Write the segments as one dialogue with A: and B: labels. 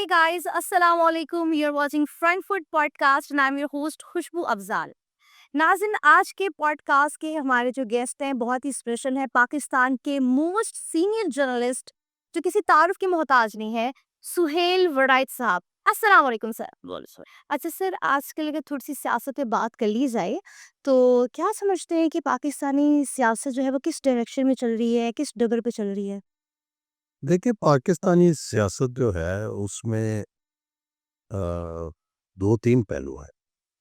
A: Hey guys, Assalamu alaikum. You're watching Front Foot Podcast and I'm your host खुशबू अफजाल. नाज़िन, आज के podcast के हमारे जो गेस्ट हैं बहुत ही स्पेशल है, पाकिस्तान के मोस्ट सीनियर जर्नलिस्ट जो किसी तारुफ की मोहताज नहीं है, सुहेल वड़ाइच साहब. अस्सलाम वालेकुम सर. बोलो सर. अच्छा सर, आजकल अगर थोड़ी सी सियासत पे बात कर ली जाए तो क्या समझते हैं कि पाकिस्तानी सियासत जो है वो किस डायरेक्शन में चल रही है, किस डगर पे चल रही है?
B: देखिए, पाकिस्तानी सियासत जो है उसमें अ, 2-3 पहलू हैं।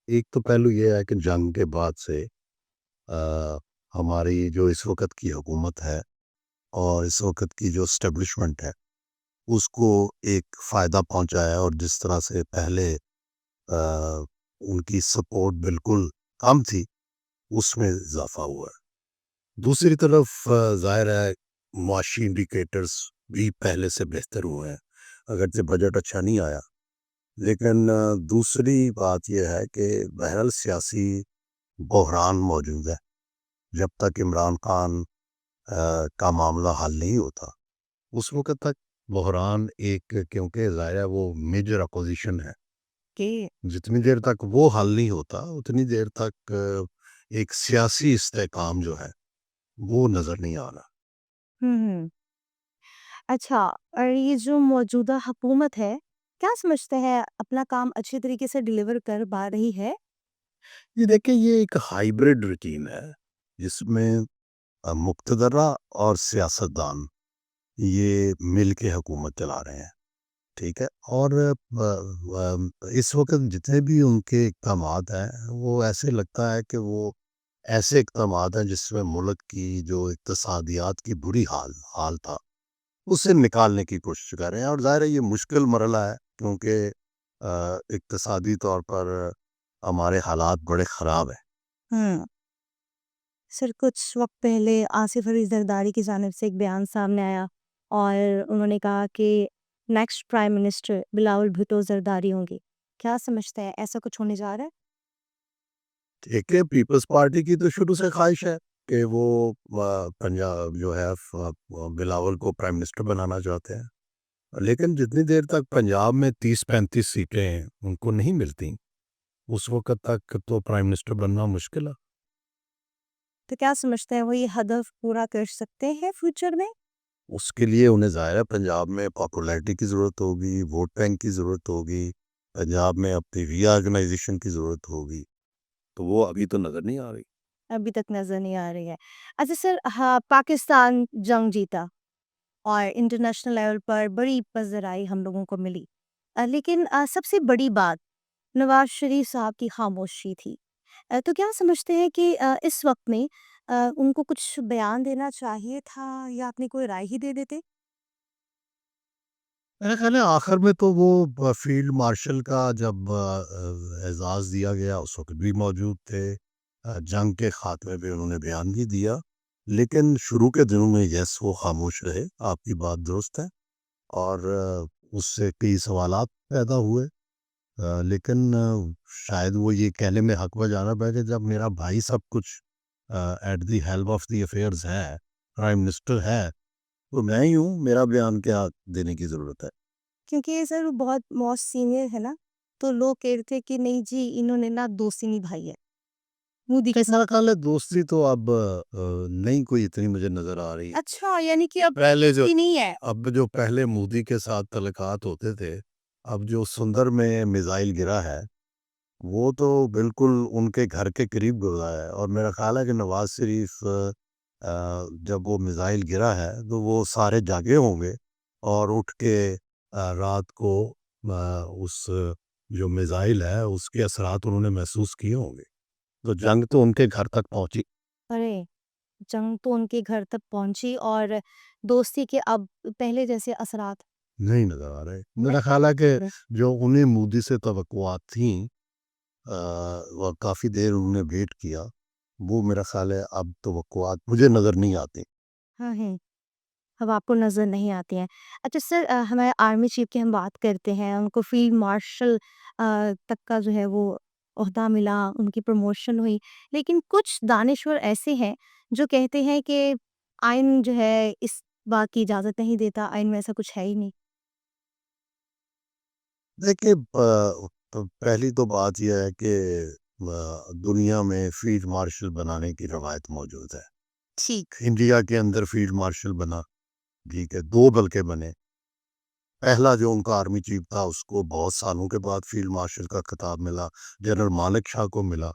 B: एक तो पहलू ये है कि जंग के बाद से अ, हमारी जो इस वक़्त की हुकूमत है और इस वक़्त की जो एस्टेब्लिशमेंट है, उसको एक फ़ायदा पहुँचा है और जिस तरह से पहले उनकी सपोर्ट बिल्कुल कम थी, उसमें इज़ाफ़ा हुआ है। दूसरी तरफ ज़ाहिर है मुआशी इंडिकेटर्स भी पहले से बेहतर हुए हैं, अगरचे बजट अच्छा नहीं आया। लेकिन दूसरी बात ये है कि बहरहाल सियासी बहरान मौजूद है। जब तक इमरान खान का मामला हल नहीं होता, उस वक़्त तक बहरान एक क्योंकि ज़ाहिर है वो मेजर अपोज़िशन है।
A: कि
B: जितनी देर तक वो हल नहीं होता, उतनी देर तक एक सियासी इस्तेहकाम जो है, वो नज़र नहीं आ रहा।
A: हम्म. अच्छा, और ये जो मौजूदा हुकूमत है, क्या समझते हैं अपना काम अच्छे तरीके से डिलीवर कर पा रही है?
B: ये देखिए, ये एक हाइब्रिड रूटीन है, जिसमें मुक़तदरा और सियासतदान ये मिल के हुकूमत चला रहे हैं, ठीक है? और इस वक़्त जितने भी उनके इक़दामात हैं, वो ऐसे लगता है कि वो ऐसे इक़दामात हैं जिसमें मुल्क की जो इक़्तिसादियात की बुरी हाल हाल था, उसे निकालने की कोशिश कर रहे हैं और ज़ाहिर है ये मुश्किल मरहला है क्योंकि इक़्तिसादी तौर पर हमारे हालात बड़े ख़राब हैं।
A: हम्म. सर, कुछ वक्त पहले आसिफ अली जरदारी की जानिब से एक बयान सामने आया और उन्होंने कहा कि next prime minister Bilawal Bhutto Zardari होंगे. क्या समझते हैं, ऐसा कुछ होने जा रहा है?
B: देखिए, पीपल्स पार्टी की तो शुरू से ख्वाहिश है कि वो पंजाब जो है बिलावल को प्राइम मिनिस्टर बनाना चाहते हैं। लेकिन जितनी देर तक पंजाब में 30-35 सीटें उनको नहीं मिलती, उस वक़्त तक तो प्राइम मिनिस्टर बनना मुश्किल है।
A: तो क्या समझते हैं वो ये हदफ पूरा कर सकते हैं फ्यूचर में?
B: उसके लिए उन्हें ज़ाहिर है पंजाब में पॉपुलैरिटी की ज़रूरत होगी, वोट बैंक की ज़रूरत होगी, पंजाब में अपनी रीऑर्गनाइज़ेशन की ज़रूरत होगी, तो वो अभी तो नज़र नहीं आ रही।
A: अभी तक नजर नहीं आ रही है. अच्छा सर, हाँ, पाकिस्तान जंग जीता और इंटरनेशनल लेवल पर बड़ी पज़राई हम लोगों को मिली. लेकिन सबसे बड़ी बात नवाज़ शरीफ साहब की खामोशी थी. तो क्या समझते हैं कि इस वक़्त में उनको कुछ बयान देना चाहिए था या अपनी कोई राय ही दे देते?
B: मेरा ख़्याल है आखिर में तो वो फील्ड मार्शल का जब एज़ाज़ दिया गया उस वक़्त भी मौजूद थे। जंग के ख़ात्मे पे उन्होंने बयान भी दिया। लेकिन शुरू के दिनों में यस वो ख़ामोश रहे, आपकी बात दुरुस्त है और उससे कई सवालात पैदा हुए। लेकिन शायद वो ये कहने में हक़ में जाना पाए कि जब मेरा भाई सब कुछ at the helm of the affairs है, प्राइम मिनिस्टर है, तो मैं ही हूँ, मेरा बयान क्या देने की ज़रूरत है?
A: क्योंकि ये सर बहुत मोस्ट सीनियर है ना, तो लोग कह रहे थे कि नहीं जी, इन्होंने ना दोस्ती निभाई है। मोदी के
B: मेरा
A: साथ.
B: ख़्याल है दोस्ती तो अब नहीं कोई इतनी मुझे नज़र आ रही।
A: अच्छा, यानी कि अब
B: पहले जो
A: दोस्ती नहीं है।
B: जो पहले मोदी के साथ तल्लुकात होते थे, अब जो सुंदर में मिसाइल गिरा है, वो तो बिल्कुल उनके घर के करीब गिरा है और मेरा ख़्याल है कि नवाज़ शरीफ जब वो मिसाइल गिरा है, तो वो सारे जागे होंगे और उठ के रात को उस जो मिसाइल है, उसके असरात उन्होंने महसूस किए होंगे। तो जंग तो उनके घर तक पहुँची।
A: अरे! जंग तो उनके घर तक पहुँची और दोस्ती के अब पहले जैसे असरात
B: नहीं नज़र आ रहे।
A: नहीं
B: मेरा ख़्याल है कि
A: दिख रहे।
B: जो उन्हें मोदी से तवक्कुआत थीं और काफ़ी देर उन्होंने वेट किया, वो मेरा ख़्याल है अब तवक्कुआत मुझे नज़र नहीं आती।
A: हाँ, हैं। अब आपको नज़र नहीं आती हैं. अच्छा सर, हमारे आर्मी चीफ की हम बात करते हैं, उनको फील्ड मार्शल तक का जो है वो ओहदा मिला, उनकी प्रमोशन हुई. लेकिन कुछ दानिश्वर ऐसे हैं जो कहते हैं कि आइन जो है इस बात की इजाज़त नहीं देता, आइन में ऐसा कुछ है ही नहीं.
B: देखिए पहली तो बात यह है कि दुनिया में फील्ड मार्शल बनाने की रवायत मौजूद है।
A: ठीक।
B: इंडिया के अंदर फील्ड मार्शल बना, ठीक है, 2 बल्कि बने। पहला जो उनका आर्मी चीफ था उसको बहुत सालों के बाद फील्ड मार्शल का खिताब मिला, जनरल मानेक शॉ को मिला।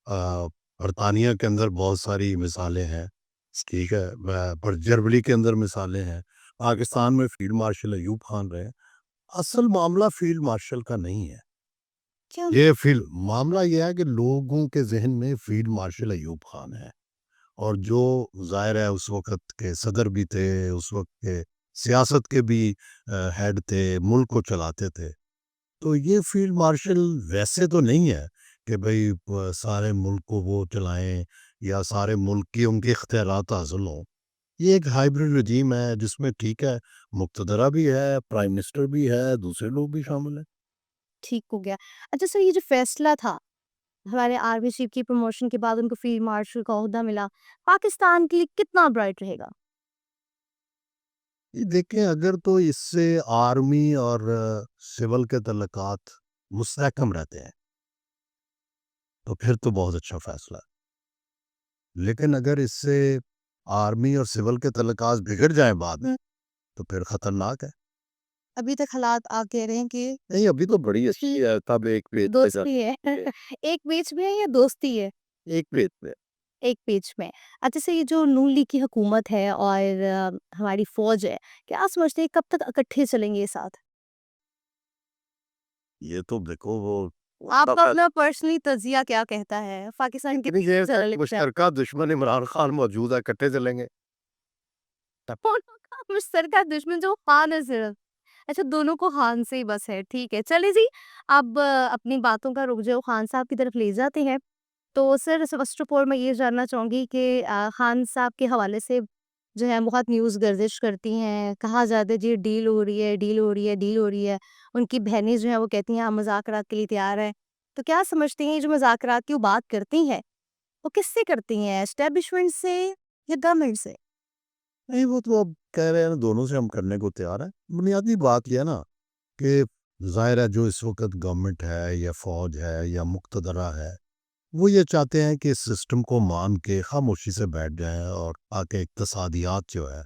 B: बरतानिया के अंदर बहुत सारी मिसालें हैं, ठीक है, पर जर्मनी के अंदर मिसालें हैं। पाकिस्तान में फील्ड मार्शल अयूब खान रहे। असल मामला फील्ड मार्शल का नहीं है।
A: क्यों?
B: ये फील्ड मामला ये है कि लोगों के ज़हन में फील्ड मार्शल अयूब खान है, और जो ज़ाहिर है उस वक़्त के सदर भी थे, उस वक़्त के सियासत के भी हेड थे, मुल्क को चलाते थे। तो ये फील्ड मार्शल वैसे तो नहीं है कि भई सारे मुल्क को वो चलाएँ या सारे मुल्क की उनके इख्तियारात हासिल हों। ये एक हाइब्रिड रजीम है जिसमें ठीक है, मुक़्तदरा भी है, प्राइम मिनिस्टर भी है, दूसरे लोग भी शामिल हैं।
A: ठीक हो गया। अच्छा सर, ये जो फैसला था हमारे आर्मी चीफ की प्रमोशन के बाद उनको फील्ड मार्शल का ओहदा मिला, पाकिस्तान के लिए कितना ब्राइट रहेगा?
B: ये देखें, अगर तो इससे आर्मी और सिविल के तल्लुकात मुस्तहकम रहते हैं, तो फिर तो बहुत अच्छा फ़ैसला है। लेकिन अगर इससे आर्मी और सिविल के तल्लुकात बिगड़ जाएँ बाद में, तो फिर खतरनाक है।
A: अभी तक हालात आप कह रहे हैं कि
B: नहीं, अभी तो बड़ी अच्छी है, तब एक पेज पे
A: दोस्ती है। एक पेज में है या दोस्ती है?
B: एक पेज पे।
A: एक पेज में। अच्छा से ये जो नून लीग की हुकूमत है और हमारी फ़ौज है, क्या समझते हैं कब तक इकट्ठे चलेंगे ये साथ?
B: ये तो देखो वो
A: आपका अपना पर्सनली तज़िया क्या कहता है? पाकिस्तान के
B: ये
A: चल लेते हैं।
B: मुश्तरका दुश्मन इमरान खान मौजूद है, इकट्ठे चलेंगे।
A: दोनों का मुश्तरका दुश्मन जो खान है सिर्फ। अच्छा, दोनों को खान से ही बस है, ठीक है। चलिए जी, अब अपनी बातों का रुख जो खान साहब की तरफ ले जाते हैं। तो सर फर्स्ट ऑफ ऑल मैं ये जानना चाहूँगी कि खान साहब के हवाले से जो है बहुत न्यूज़ गर्दिश करती हैं, कहा जाता है जी डील हो रही है, डील हो रही है, डील हो रही है। उनकी बहनें जो हैं वो कहती हैं हम मुज़ाकरात के लिए तैयार हैं। तो क्या समझती हैं ये जो मुज़ाकरात की वो बात करती हैं, वो किससे करती हैं? एस्टेब्लिशमेंट से या गवर्नमेंट से?
B: नहीं, वो तो अब कह रहे हैं ना, दोनों से हम करने को तैयार हैं। बुनियादी बात ये है ना कि ज़ाहिर है जो इस वक़्त गवर्नमेंट है या फ़ौज है या मुक़्तदरा है, वो ये चाहते हैं कि इस सिस्टम को मान के खामोशी से बैठ जाएँ और ताकि इक़्तिसादियात जो है,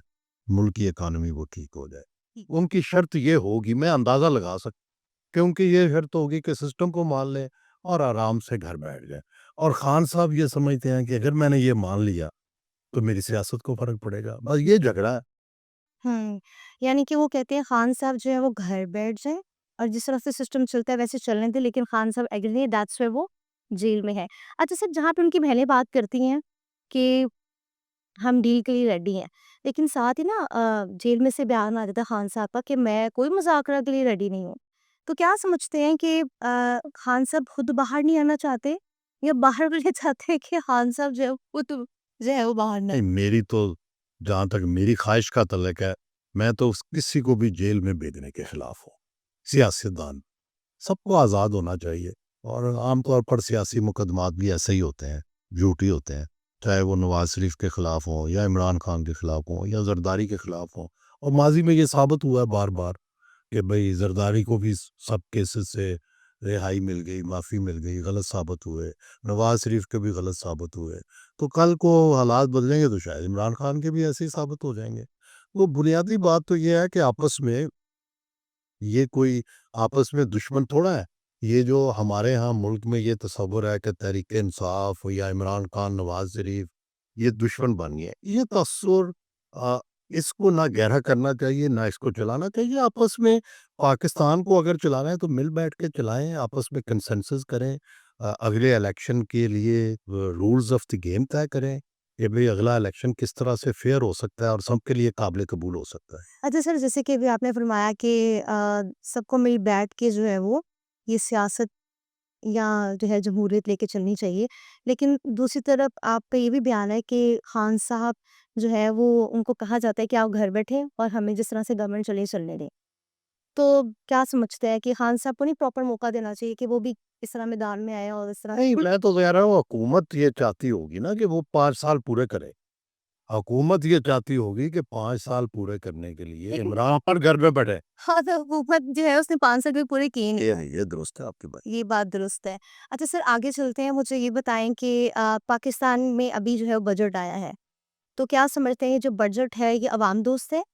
B: मुल्क की इकॉनमी वो ठीक हो जाए। उनकी शर्त ये होगी, मैं अंदाज़ा लगा सकता हूँ, क्योंकि ये शर्त होगी कि सिस्टम को मान लें और आराम से घर बैठ जाएँ। और ख़ान साहब ये समझते हैं कि अगर मैंने ये मान लिया, तो मेरी सियासत को फ़र्क पड़ेगा। बस ये झगड़ा है।
A: हुँ, यानी कि वो कहते हैं खान साहब जो है वो घर बैठ जाएँ और जिस तरह से सिस्टम चलता है वैसे चलने दें, लेकिन खान साहब एग्री नहीं, दैट्स व्हाई वो जेल में है। अच्छा सर, जहाँ पे उनकी बहनें बात करती हैं कि हम डील के लिए रेडी हैं, लेकिन साथ ही ना जेल में से बयान आ जाता है खान साहब का कि मैं कोई मुज़ाकरा के लिए रेडी नहीं हूँ। तो क्या समझते हैं कि खान साहब खुद बाहर नहीं आना चाहते या बाहर वाले चाहते हैं कि खान साहब जो है खुद जो है वो बाहर ना
B: नहीं,
A: आए?
B: मेरी तो जहाँ तक मेरी ख़्वाहिश का तल्लुक है, मैं तो उस किसी को भी जेल में भेजने के खिलाफ़ हूँ। सियासतदान, सबको आज़ाद होना चाहिए, और आम तौर पर सियासी मुकदमात भी ऐसे ही होते हैं, झूठी होते हैं। चाहे वो नवाज़ शरीफ के खिलाफ़ हों या इमरान खान के खिलाफ़ हों या ज़रदारी के खिलाफ़ हों। और माज़ी में ये साबित हुआ है बार-बार कि भई ज़रदारी को भी सब केसेस से रिहाई मिल गई, माफ़ी मिल गई, गलत साबित हुए। नवाज़ शरीफ के भी गलत साबित हुए। तो कल को हालात बदलेंगे तो शायद इमरान खान के भी ऐसे ही साबित हो जाएँगे। तो बुनियादी बात तो ये है कि आपस में ये कोई आपस में दुश्मन थोड़ा है। ये जो हमारे यहाँ मुल्क में ये तसव्वुर है कि तहरीक-ए-इंसाफ या इमरान खान, नवाज़ शरीफ ये दुश्मन बन गए। ये तसव्वुर अ, इसको ना गहरा करना चाहिए, ना इसको चलाना चाहिए। आपस में पाकिस्तान को अगर चलाना है तो मिल बैठ के चलाएँ, आपस में कंसेंसस करें। अगले इलेक्शन के लिए रूल्स ऑफ द गेम तय करें कि भई अगला इलेक्शन किस तरह से फेयर हो सकता है और सबके लिए काबिल कबूल हो सकता है।
A: अच्छा सर, जैसे कि अभी आपने फरमाया कि सबको मिल बैठ के जो है वो ये सियासत या जो है जमहूरियत लेके चलनी चाहिए। लेकिन दूसरी तरफ आपका ये भी बयान है कि खान साहब जो है वो उनको कहा जाता है कि आप घर बैठे और हमें जिस तरह से गवर्नमेंट चले चलने दें। तो क्या समझते हैं कि खान साहब को नहीं प्रॉपर मौका देना चाहिए कि वो भी इस तरह मैदान में आए और इस तरह
B: नहीं, मैं तो कह रहा हूँ हुकूमत ये चाहती होगी ना कि वो 5 साल पूरे करे। हुकूमत ये चाहती होगी कि 5 साल पूरे करने के लिए
A: लेकिन
B: इमरान खान घर पे बैठे।
A: हाँ, तो हुकूमत जो है उसने 5 साल भी पूरे किए नहीं।
B: ये दुरुस्त है आपकी बात।
A: ये बात दुरुस्त है। अच्छा सर, आगे चलते हैं, मुझे ये बताएँ कि पाकिस्तान में अभी जो है वो बजट आया है। तो क्या समझते हैं ये जो बजट है ये अवाम दोस्त है?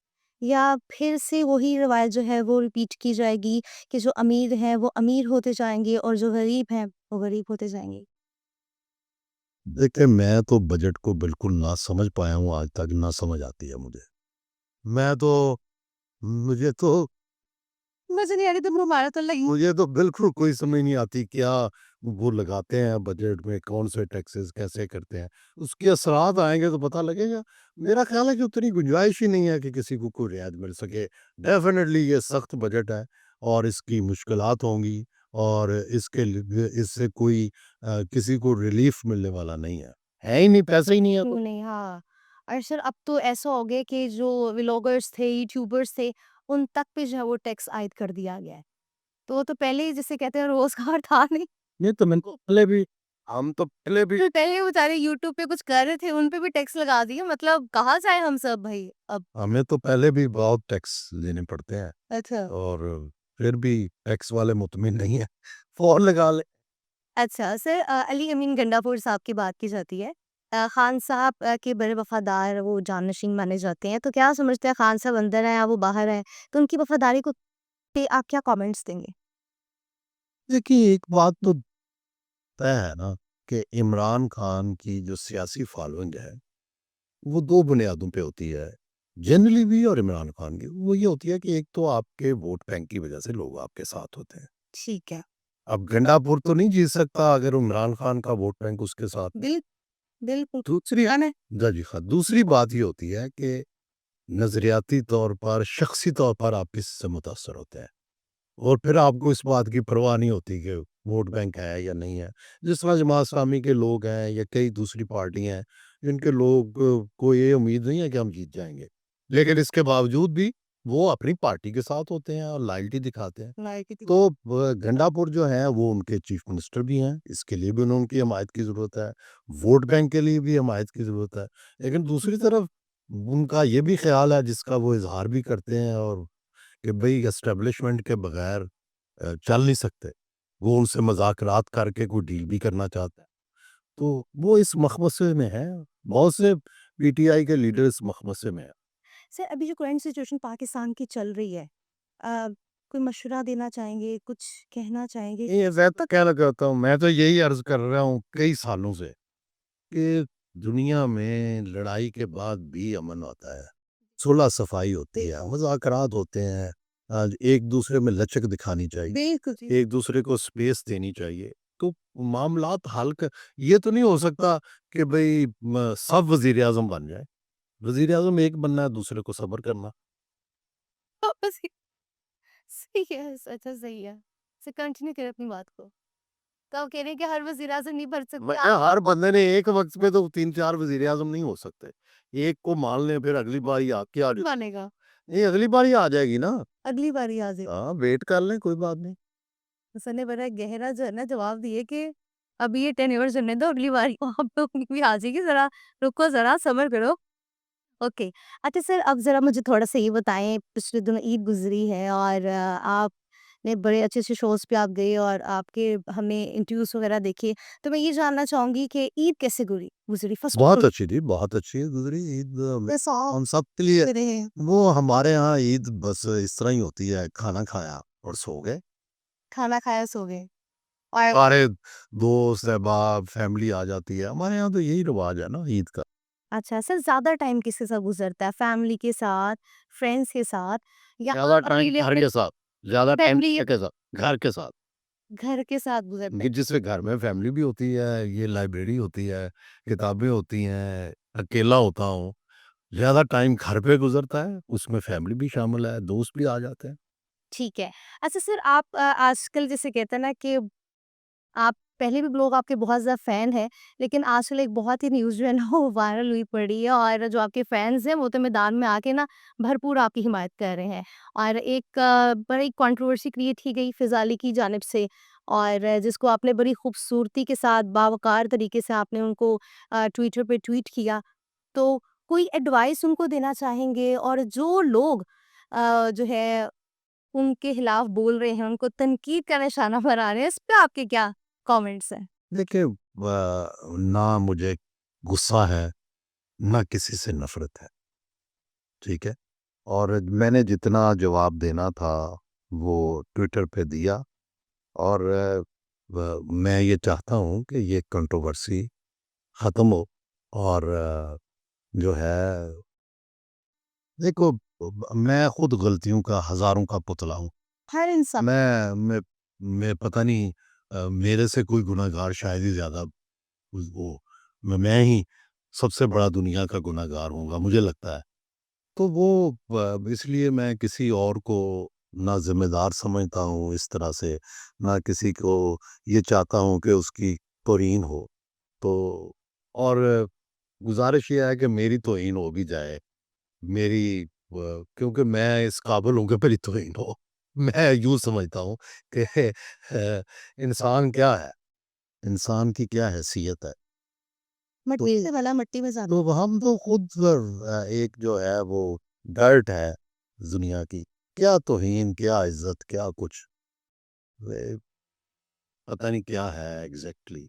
A: या फिर से वही रवायत जो है वो रिपीट की जाएगी कि जो अमीर हैं वो अमीर होते जाएँगे और जो गरीब हैं वो गरीब होते जाएँगे?
B: देखिए, मैं तो बजट को बिल्कुल ना समझ पाया हूँ आज तक, ना समझ आती है मुझे। मैं तो मुझे तो
A: मुझे नहीं आ रही, तुम हमारा तो लगी।
B: मुझे तो बिल्कुल कोई समझ नहीं आती क्या वो लगाते हैं बजट में, कौन से टैक्सेस कैसे करते हैं। उसके असरात आएँगे तो पता लगेगा। मेरा ख़्याल है कि उतनी गुंजाइश ही नहीं है कि किसी को कोई रियायत मिल सके। डेफ़िनेटली ये सख्त बजट है और इसकी मुश्किलात होंगी और इसके लिए इससे कोई किसी को रिलीफ़ मिलने वाला नहीं है। है ही नहीं, पैसे ही नहीं है तो।
A: क्यों नहीं, हाँ। और सर अब तो ऐसा हो गया कि जो व्लॉगर्स थे, यूट्यूबर्स थे, उन तक पे जो है वो टैक्स आयद कर दिया गया है। तो वो तो पहले ही जिसे कहते हैं रोज़गार था नहीं।
B: ये तो मैंने पहले भी हम तो पहले भी
A: जो पहले बेचारे यूट्यूब पे कुछ कर रहे थे, उन पे भी टैक्स लगा दिया, मतलब कहाँ जाएँ हम सब भई अब?
B: हमें तो पहले भी बहुत टैक्स देने पड़ते हैं
A: अच्छा।
B: और फिर भी टैक्स वाले मुतमिन नहीं है। फ़ौर लगा लें।
A: अच्छा सर, अली अमीन गंडापुर साहब की बात की जाती है। खान साहब के बड़े वफ़ादार वो जानशीन माने जाते हैं, तो क्या समझते हैं खान साहब अंदर हैं या वो बाहर हैं? तो उनकी वफ़ादारी को पे आप क्या कमेंट्स देंगे?
B: देखिए, एक बात तो तय है ना कि इमरान खान की जो सियासी फ़ॉलोइंग है, वो 2 बुनियादों पे होती है। जनरली भी और इमरान खान की। वो ये होती है कि एक तो आपके वोट बैंक की वज़ह से लोग आपके साथ होते हैं।
A: ठीक है।
B: अब गंडापुर तो नहीं जीत सकता अगर इमरान खान का वोट बैंक उसके साथ है।
A: बिल बिल्कुल।
B: दूसरी है ना जी हाँ, दूसरी बात ये होती है कि नज़रियाती तौर पर, शख़्सी तौर पर आप किससे मुतासर होते हैं। और फिर आपको इस बात की परवाह नहीं होती कि वोट बैंक है या नहीं है। जिस तरह जमात इस्लामी के लोग हैं या कई दूसरी पार्टियाँ हैं, जिनके लोग को ये उम्मीद नहीं है कि हम जीत जाएँगे। लेकिन इसके बावजूद भी वो अपनी पार्टी के साथ होते हैं और लॉयल्टी दिखाते हैं। तो गंडापुर जो है वो उनके चीफ मिनिस्टर भी हैं, इसके लिए भी उन्हें उनकी हमायत की ज़रूरत है। वोट बैंक के लिए भी हमायत की ज़रूरत है। लेकिन दूसरी तरफ उनका ये भी ख़्याल है जिसका वो इज़हार भी करते हैं और कि भई एस्टेब्लिशमेंट के बगैर चल नहीं सकते। वो उनसे मज़ाकरात करके कोई डील भी करना चाहते हैं। तो वो इस मखमसे में हैं। बहुत से पीटीआई के लीडर इस मखमसे में हैं।
A: सर अभी जो करंट सिचुएशन पाकिस्तान की चल रही है, अ, कोई मशवरा देना चाहेंगे, कुछ कहना चाहेंगे?
B: ये मैं तो कहना चाहता हूँ, मैं तो यही अर्ज़ कर रहा हूँ कई सालों से कि दुनिया में लड़ाई के बाद भी अमन आता है। सुलह-सफ़ाई होती है, मुज़ाकरात होते हैं। एक-दूसरे में लचक दिखानी चाहिए।
A: बिल्कुल जी।
B: एक-दूसरे को स्पेस देनी चाहिए। तो मामलात हल क ये तो नहीं हो सकता कि भई सब वज़ीर-ए-आज़म बन जाएँ। वज़ीर-ए-आज़म एक बनना है, दूसरे को सब्र करना।
A: वापस ही सही है, अच्छा सही है। सर कंटिन्यू करें अपनी बात को। तो आप कह रहे हैं कि हर वज़ीर-ए-आज़म नहीं बन
B: मैं
A: सकते आप।
B: हर बंदे ने एक वक़्त में तो 3-4 वज़ीर-ए-आज़म नहीं हो सकते। एक को मान लें फिर अगली बारी आपकी आ
A: बनेगा,
B: नहीं, अगली बारी आ जाएगी ना।
A: अगली बारी आ जाए।
B: हाँ, वेट कर लें, कोई बात नहीं।
A: तो सर ने बड़ा गहरा जो है ना जवाब दिए कि अभी ये टेन्योर चलने दो, अगली बारी आप लोग की भी आ जाएगी, ज़रा रुको, ज़रा सब्र करो। ओके। अच्छा सर, अब ज़रा मुझे थोड़ा-सा ये बताएँ, पिछले दिनों ईद गुज़री है और आपने बड़े अच्छे-अच्छे शोज़ पे आप गए और आपके हमने इंटरव्यूज़ वग़ैरह देखे। तो मैं ये जानना चाहूँगी कि ईद कैसे गुज़री? फर्स्ट
B: बहुत अच्छी थी, बहुत अच्छी गुज़री ईद
A: कैसा
B: हम सब के लिए।
A: रहे?
B: वो हमारे यहाँ ईद बस इस तरह ही होती है, खाना खाया और सो गए।
A: खाना खाया, सो गए और
B: सारे दोस्त, अहबाब, फैमिली आ जाती है। हमारे यहाँ तो यही रिवाज है ना ईद का।
A: अच्छा सर, ज़्यादा टाइम किसके साथ गुज़रता है? फैमिली के साथ, फ्रेंड्स के साथ या
B: ज़्यादा
A: आप
B: टाइम
A: अकेले
B: घर
A: अपने
B: के साथ, ज़्यादा टाइम
A: फैमिली या
B: के साथ, घर के साथ।
A: घर के साथ गुज़रता
B: ये
A: है?
B: जिससे घर में फैमिली भी होती है, ये लाइब्रेरी होती है, किताबें होती हैं, अकेला होता हूँ। ज़्यादा टाइम घर पे गुज़रता है, उसमें फैमिली भी शामिल है, दोस्त भी आ जाते हैं।
A: ठीक है। अच्छा सर, आप आजकल जैसे कहते हैं ना कि आप पहले भी लोग आपके बहुत ज़्यादा फ़ैन हैं, लेकिन आजकल एक बहुत ही न्यूज़ जो है ना वो वायरल हुई पड़ी है और जो आपके फ़ैन्स हैं वो तो मैदान में आके ना भरपूर आपकी हिमायत कर रहे हैं। और एक बड़ी कंट्रोवर्सी क्रिएट की गई फ़िज़ा अली की जानिब से और जिसको आपने बड़ी खूबसूरती के साथ बावक़ार तरीके से आपने उनको ट्विटर पे ट्वीट किया। तो कोई एडवाइस उनको देना चाहेंगे? और जो लोग जो है उनके खिलाफ बोल रहे हैं, उनको तनकीद का निशाना बना रहे हैं, इस पे आपके क्या कमेंट्स हैं?
B: देखिए ना मुझे गुस्सा है, ना किसी से नफ़रत है, ठीक है? और मैंने जितना जवाब देना था, वो ट्विटर पे दिया और मैं ये चाहता हूँ कि ये कंट्रोवर्सी ख़त्म हो और जो है देखो मैं खुद गलतियों का हज़ारों का पुतला हूँ।
A: हर इंसान
B: मैं पता नहीं मेरे से कोई गुनहगार शायद ही ज़्यादा वो मैं ही सबसे बड़ा दुनिया का गुनहगार होऊँगा, मुझे लगता है। तो वो इसलिए मैं किसी और को ना ज़िम्मेदार समझता हूँ इस तरह से, ना किसी को ये चाहता हूँ कि उसकी तौहीन हो। तो और गुज़ारिश ये है कि मेरी तौहीन हो भी जाए, मेरी क्योंकि मैं इस काबिल हूँ कि मेरी तौहीन हो। मैं यूँ समझता हूँ कि इंसान क्या है? इंसान की क्या हैसियत है?
A: मिट्टी से भला मिट्टी में ज़ात
B: तो हम तो खुद एक जो है वो डर्ट है दुनिया की। क्या तौहीन, क्या इज़्ज़त, क्या कुछ वे पता नहीं क्या है एग्ज़ैक्टली।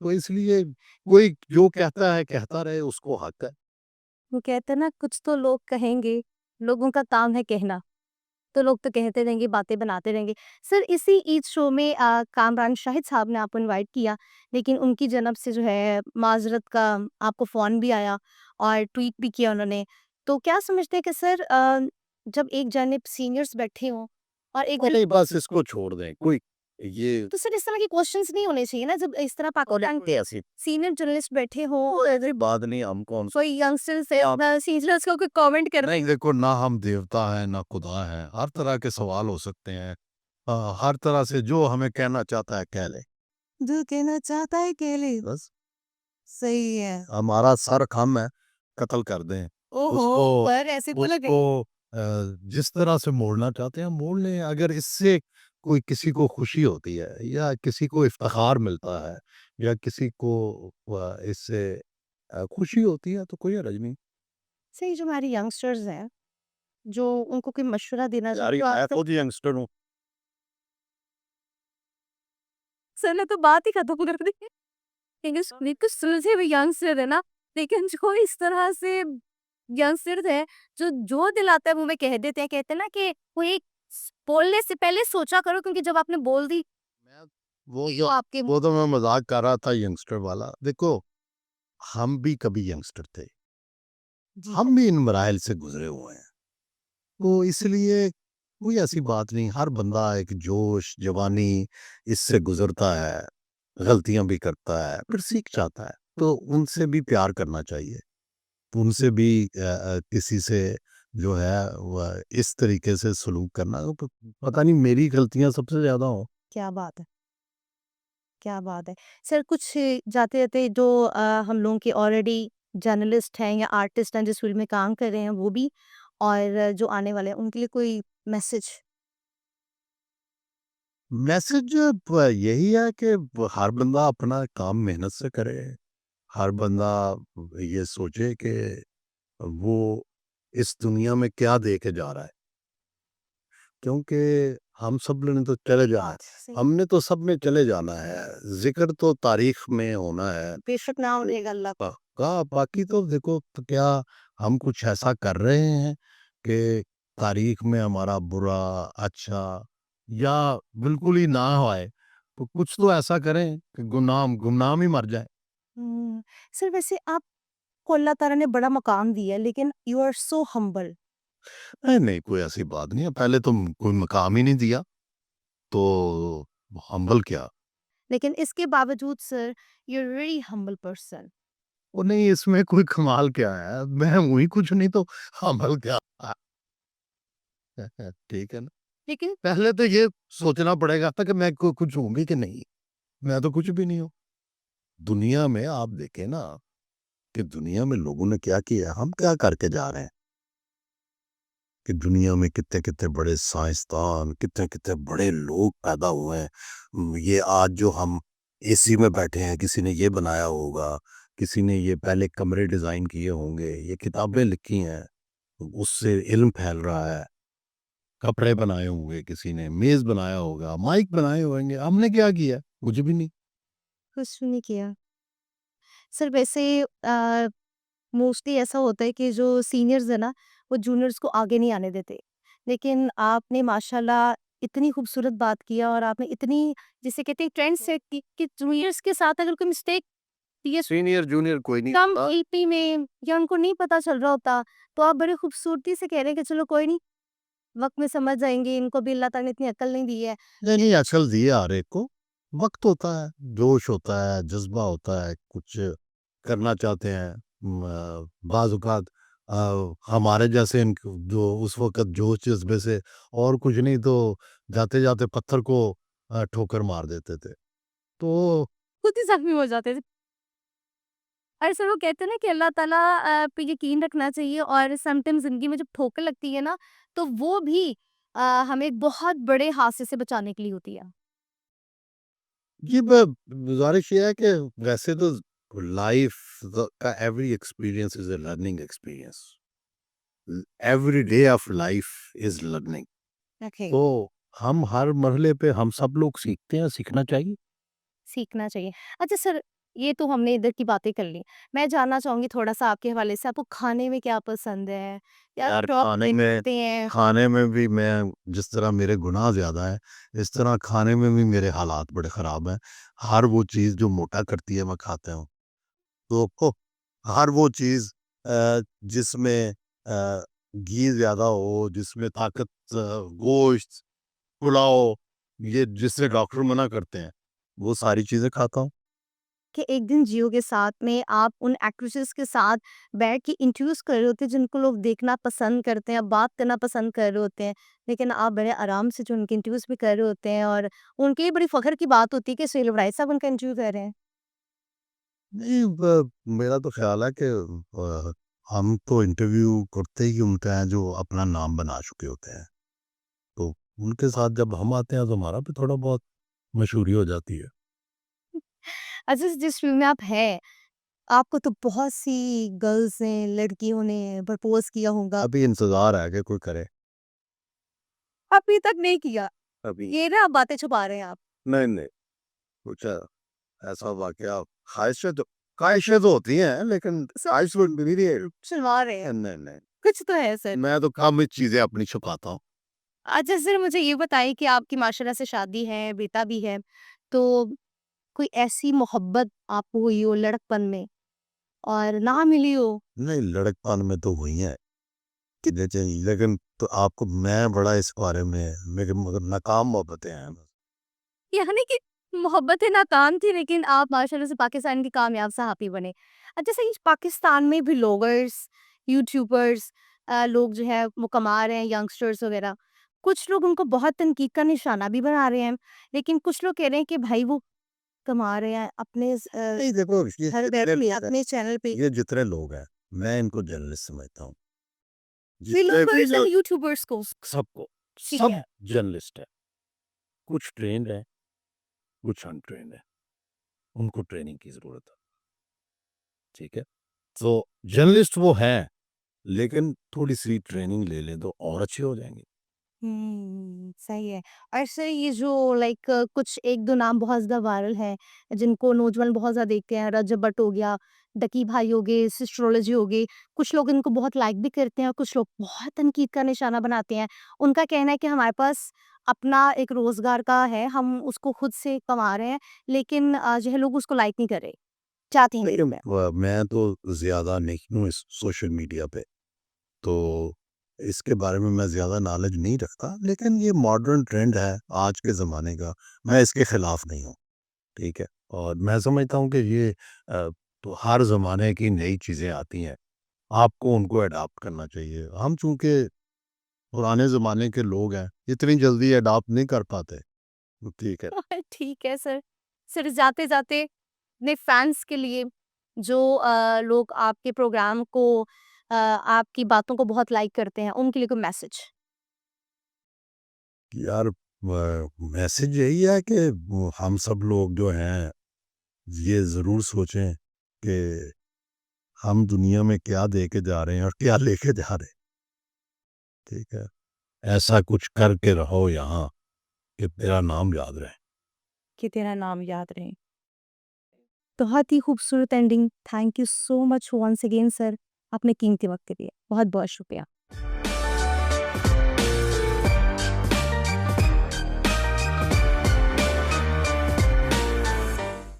B: तो इसलिए कोई जो कहता है कहता रहे उसको हक है।
A: वो कहते हैं ना, कुछ तो लोग कहेंगे, लोगों का काम है कहना, तो लोग तो कहते रहेंगे, बातें बनाते रहेंगे। सर, इसी ईद शो में कामरान शाहिद साहब ने आपको इनवाइट किया, लेकिन उनकी जनब से जो है माज़रत का आपको फ़ोन भी आया और ट्वीट भी किया उन्होंने। तो क्या समझते हैं कि सर जब एक जानिब सीनियर्स बैठे हों और एक
B: नहीं बस इसको छोड़ दें। कोई ये
A: तो सर इस तरह के क्वेश्चंस नहीं होने चाहिए ना, जब इस तरह पाकिस्तान के
B: ऐसी
A: सीनियर जर्नलिस्ट बैठे हों,
B: ऐसी बात नहीं हम कौन
A: कोई यंगस्टर से सीनियर्स को कोई कमेंट कर
B: नहीं देखो ना हम देवता हैं ना खुदा हैं। हर तरह के सवाल हो सकते हैं। हर तरह से जो हमें कहना चाहता है कह ले।
A: जो कहना चाहता है कह ले।
B: बस
A: सही है।
B: हमारा सर खम है, कत्ल कर दें।
A: ओहो!
B: उसको
A: पर ऐसे बोला गया।
B: उसको जिस तरह से मोड़ना चाहते हैं मोड़ लें। अगर इससे कोई किसी को खुशी होती है या किसी को इफ्तिखार मिलता है या किसी को इससे खुशी होती है तो कोई हर्ज नहीं।
A: सही, जो हमारे यंगस्टर्स हैं, जो उनको कोई मशवरा देना
B: यार
A: चाहिए, तो
B: मैं
A: आप तो
B: खुद यंगस्टर हूँ।
A: सर ने तो बात ही खत्म कर दी। क्योंकि बिल्कुल सुलझे हुए यंगस्टर है ना, लेकिन जो इस तरह से यंगस्टर है, जो जो दिल आता है मुँह में कह देते हैं। कहते हैं ना कि कोई बोलने से पहले सोचा करो, क्योंकि जब आपने बोल दी
B: मैं वो
A: तो आपके
B: वो तो मैं मजाक कर रहा था यंगस्टर वाला। देखो हम भी कभी यंगस्टर थे,
A: जी
B: हम भी इन मराहल से गुजरे हुए हैं। तो इसलिए कोई ऐसी बात नहीं। हर बंदा एक जोश जवानी इससे गुजरता है, गलतियां भी करता है, फिर सीख जाता है। तो उनसे भी प्यार करना चाहिए। उनसे भी किसी से जो है वह इस तरीके से सलूक करना पता नहीं मेरी गलतियां सबसे ज्यादा हो।
A: क्या बात है, क्या बात है। सर, कुछ जाते-जाते जो हम लोगों के ऑलरेडी जर्नलिस्ट हैं या आर्टिस्ट हैं जिस फील्ड में काम कर रहे हैं वो भी, और जो आने वाले हैं उनके लिए कोई मैसेज?
B: मैसेज यही है कि हर बंदा अपना काम मेहनत से करे। हर बंदा ये सोचे कि वो इस दुनिया में क्या दे के जा रहा है। क्योंकि हम सब ने तो चले जाना है।
A: बात सही।
B: हमने तो सब में चले जाना है। ज़िक्र तो तारीख में होना है।
A: बेशक ना होने अल्लाह
B: बा का बाकी तो देखो तो क्या हम कुछ ऐसा कर रहे हैं कि तारीख में हमारा बुरा, अच्छा या बिल्कुल ही ना होए, तो कुछ तो ऐसा करें कि गुमनाम ही मर जाए।
A: सर, वैसे आपको अल्लाह ताला ने बड़ा मकाम दिया है, लेकिन यू आर सो हम्बल।
B: नहीं, कोई ऐसी बात नहीं है। पहले तो कोई मकाम ही नहीं दिया, तो हम्बल क्या?
A: लेकिन इसके बावजूद sir, you are very humble person.
B: वो नहीं इसमें कोई कमाल क्या है? मैं हूँ ही कुछ नहीं तो हम्बल क्या? ठीक है ना?
A: लेकिन
B: पहले तो ये सोचना पड़ेगा था कि मैं कुछ हूँ भी कि नहीं। मैं तो कुछ भी नहीं हूँ। दुनिया में आप देखें ना कि दुनिया में लोगों ने क्या किया, हम क्या करके जा रहे हैं। कि दुनिया में कितने-कितने बड़े साइंसदान, कितने-कितने बड़े लोग पैदा हुए हैं। ये आज जो हम एसी में बैठे हैं, किसी ने ये बनाया होगा, किसी ने ये पहले कमरे डिज़ाइन किए होंगे, ये किताबें लिखी हैं, उससे इल्म फैल रहा है, कपड़े बनाए होंगे किसी ने, मेज़ बनाया होगा, माइक बनाए होंगे, हमने क्या किया? कुछ भी नहीं।
A: कुछ नहीं किया। सर वैसे मोस्टली ऐसा होता है कि जो सीनियर्स है ना, वो जूनियर्स को आगे नहीं आने देते। लेकिन आपने माशाल्लाह इतनी खूबसूरत बात किया और आपने इतनी जिसे कहते हैं ट्रेंड सेट की कि जूनियर्स के साथ अगर कोई मिस्टेक ये
B: सीनियर जूनियर कोई नहीं
A: कम
B: होता।
A: एपी में या उनको नहीं पता चल रहा होता, तो आप बड़ी खूबसूरती से कह रहे हैं कि चलो कोई नहीं, वक़्त में समझ जाएँगे, इनको भी अल्लाह ताला ने इतनी अक्ल नहीं दी है।
B: नहीं, नहीं अक्ल दी है हर एक को। वक़्त होता है, जोश होता है, जज़्बा होता है, कुछ करना चाहते हैं। बाज़ औक़ात हमारे जैसे जो उस वक़्त जोश जज़्बे से और कुछ नहीं तो जाते-जाते पत्थर को ठोकर मार देते थे। तो
A: खुद ही ज़ख्मी हो जाते थे। और सर वो कहते हैं ना कि अल्लाह ताला पे यकीन रखना चाहिए और समटाइम ज़िंदगी में जब ठोकर लगती है ना, तो वो भी हमें एक बहुत बड़े हादसे से बचाने के लिए होती है।
B: ये ब गुज़ारिश ये है कि वैसे तो लाइफ़ का every experience is a learning experience. Every day of life is learning.
A: Okay.
B: तो हम हर मरहले पे हम सब लोग सीखते हैं, सीखना चाहिए।
A: सीखना चाहिए। अच्छा सर, ये तो हमने इधर की बातें कर ली। मैं जानना चाहूँगी थोड़ा-सा आपके हवाले से आपको खाने में क्या पसंद है? या
B: यार
A: शौक करते हैं?
B: खाने में भी मैं जिस तरह मेरे गुनाह ज़्यादा हैं, इस तरह खाने में भी मेरे हालात बड़े ख़राब हैं। हर वो चीज़ जो मोटा करती है मैं खाता हूँ। तो हर वो चीज़ जिसमें घी ज़्यादा हो, जिसमें ताकत गोश्त, पुलाव, ये जिससे डॉक्टर मना करते हैं, वो सारी चीज़ें खाता हूँ।
A: कि एक दिन जियो के साथ में आप उन एक्ट्रेसेस के साथ बैठ के इंटरव्यूज कर रहे होते हैं जिनको लोग देखना पसंद करते हैं, बात करना पसंद कर रहे होते हैं, लेकिन आप बड़े आराम से जो उनके इंटरव्यूज भी कर रहे होते हैं और उनकी बड़ी फख्र की बात होती है कि सुहेल वड़ाई साहब उनका इंटरव्यू कर रहे हैं।
B: नहीं मेरा तो ख्याल है कि हम तो इंटरव्यू करते ही उनका है जो अपना नाम बना चुके होते हैं। तो उनके साथ जब हम आते हैं तो हमारा भी थोड़ा बहुत मशहूरी हो जाती है।
A: अच्छा जिस फील्ड में आप हैं, आपको तो बहुत सी गर्ल्स ने लड़कियों ने प्रपोज किया होगा।
B: अभी इंतज़ार है कि कोई करे।
A: अभी तक नहीं किया।
B: अभी
A: ये ना बातें छुपा रहे हैं आप।
B: नहीं, नहीं, कुछ ऐसा वाक़या ख्वाहिशें तो होती हैं लेकिन ख्वाहिश वुड बी रियल।
A: सुनवा रहे हैं।
B: नहीं, नहीं,
A: कुछ तो है सर।
B: मैं तो कम ही चीज़ें अपनी छुपाता हूँ।
A: अच्छा सर मुझे ये बताइए कि आपकी माशाल्लाह से शादी है, बेटा भी है, तो कोई ऐसी मोहब्बत आपको हुई हो लड़कपन में और ना मिली हो?
B: नहीं, लड़कपन में तो हुई हैं चीज़ें चाहिए लेकिन तो आपको मैं बड़ा इस बारे में मेरे मगर नाकाम मोहब्बतें हैं।
A: यानी कि मोहब्बतें नाकाम थी लेकिन आप माशाल्लाह से पाकिस्तान के कामयाब सहाफ़ी बने। अच्छा सर, इस पाकिस्तान में व्लॉगर्स, यूट्यूबर्स लोग जो है वो कमा रहे हैं यंगस्टर्स वग़ैरह। कुछ लोग उनको बहुत तनकीद का निशाना भी बना रहे हैं, लेकिन कुछ लोग कह रहे हैं कि भाई वो कमा रहे हैं अपने
B: नहीं देखो
A: घर बैठ के अपने चैनल पे।
B: ये जितने लोग हैं, मैं इनको जर्नलिस्ट समझता हूँ। जितने भी
A: व्लॉगर्स एंड
B: लोग
A: यूट्यूबर्स को।
B: सबको,
A: ठीक
B: सब
A: है।
B: जर्नलिस्ट हैं। कुछ ट्रेन्ड हैं, कुछ अनट्रेन्ड हैं। उनको ट्रेनिंग की ज़रूरत है, ठीक है? तो जर्नलिस्ट वो हैं, लेकिन थोड़ी-सी ट्रेनिंग ले लें तो और अच्छे हो जाएँगे।
A: सही है। और सर ये जो लाइक कुछ 1-2 नाम बहुत ज़्यादा वायरल हैं, जिनको नौजवान बहुत ज़्यादा देखते हैं, रजब भट्ट हो गया, डकी भाई हो गए, सिस्टरोलॉजी हो गई, कुछ लोग इनको बहुत लाइक भी करते हैं और कुछ लोग बहुत तनकीद का निशाना बनाते हैं। उनका कहना है कि हमारे पास अपना एक रोज़गार का है, हम उसको खुद से कमा रहे हैं, लेकिन जो है लोग उसको लाइक नहीं कर रहे, चाहते हैं
B: देखिए
A: नहीं।
B: मैं तो ज़्यादा नहीं हूँ इस सोशल मीडिया पे, तो इसके बारे में मैं ज़्यादा नॉलेज नहीं रखता, लेकिन ये मॉडर्न ट्रेंड है आज के ज़माने का, मैं इसके खिलाफ नहीं हूँ, ठीक है? और मैं समझता हूँ कि ये तो हर ज़माने की नई चीज़ें आती हैं, आपको उनको अडॉप्ट करना चाहिए। हम चूँकि पुराने ज़माने के लोग हैं, इतनी जल्दी अडॉप्ट नहीं कर पाते, ठीक है।
A: ठीक है सर। सर जाते-जाते अपने फैन्स के लिए जो लोग आपके प्रोग्राम को आपकी बातों को बहुत लाइक करते हैं, उनके लिए कोई मैसेज?
B: यार मैसेज यही है कि वो हम सब लोग जो हैं, ये ज़रूर सोचें कि हम दुनिया में क्या दे के जा रहे हैं और क्या लेके जा रहे हैं। ठीक है, ऐसा कुछ करके रहो यहाँ कि तेरा नाम याद रहे।
A: कि तेरा नाम याद रहे। बहुत ही खूबसूरत ending. Thank you so much once again sir, अपने कीमती वक्त के लिए बहुत बहुत शुक्रिया।